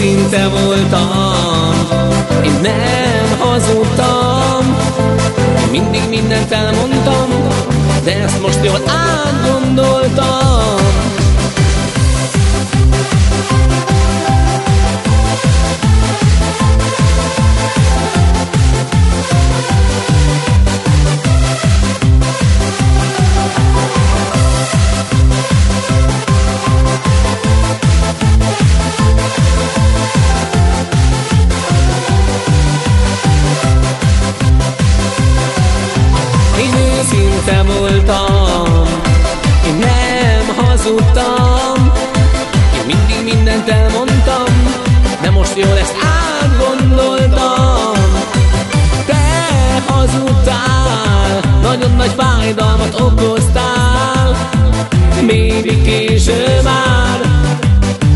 őszinte voltam, én nem hazudtam. Én mindig mindent elmondtam, de ezt most jól átgondoltam. Őszinte voltam, én nem hazudtam. Én mindig mindent elmondtam, de most jól ezt átgondoltam. Te hazudtál, nagyon nagy fájdalmat okoztál. Baby, késő már,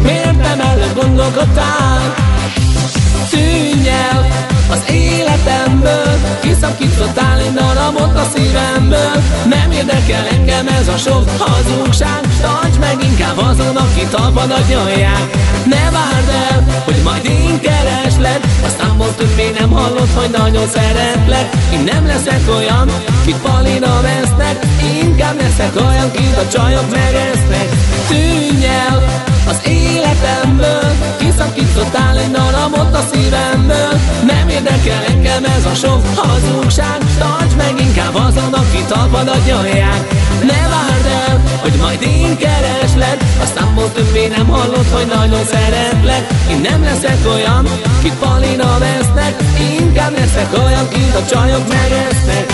miért nem előbb gondolkodtál? Tűnj el az életemből, kiszakítottál egy darabot a szívemből. Nem érdekel engem ez a sok hazugság, tartsd meg inkább azon, aki talpad a nyolják. Ne várd el, hogy majd én kereslek, aztán most többé nem hallod, hogy nagyon szeretlek. Én nem leszek olyan, kit Palina vesznek, inkább leszek olyan, kit a csajok megesznek. Tűnj el az életemből, kiszakítottál egy darabot a szívemből. Nem érdekel engem ez a sok hazugság, tartsd meg inkább azon, aki talpad a nyolják. Ne várd el, hogy majd én kereslek, aztán most többé nem hallod, hogy nagyon szeretlek. Én nem leszek olyan, kit Palina vesznek, inkább leszek olyan, kit a csajok megesznek.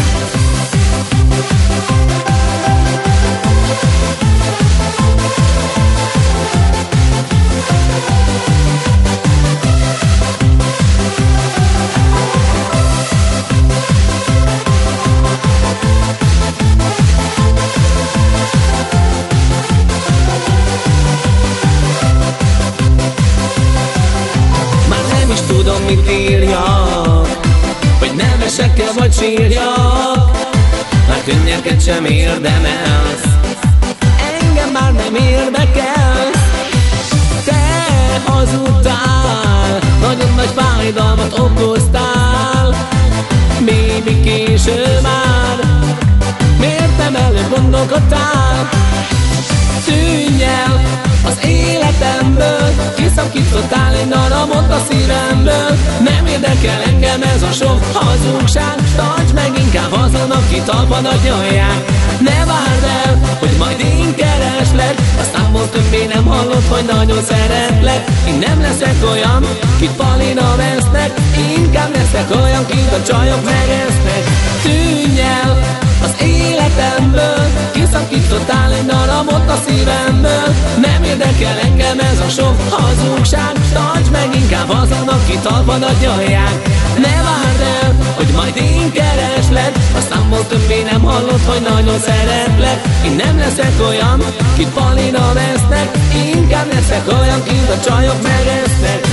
Tudom, mit írjak, hogy nevesek-e vagy sírjak. Már könnyeket sem érdemelsz, engem már nem érdekelsz. Te hazudtál, nagyon nagy fájdalmat okoztál. Baby, késő már, miért nem előbb gondolkodtál? Tűnj el az életemből, kiszakítottál egy darabot a szívemből. Nem érdekel engem ez a sok hazugság, tartsd meg inkább azon, aki talpad a nyolják. Ne várd el, hogy majd én kereslek, aztán most többé nem hallod, hogy nagyon szeretlek. Én nem leszek olyan, kit Palina vesznek, inkább leszek olyan, kit a csajok megesznek. Tűnj el az életemből, kiszakítottál egy darabot a szívemből. Nem érdekel engem ez a sok hazugság, tartsd meg inkább azon, aki talpad a nyolják. Ne várd el, hogy majd én kereslek, aztán most többé nem hallod, hogy nagyon szeretlek. Én nem leszek olyan, kit Palina vesznek, inkább leszek olyan, kit a csajok megesznek.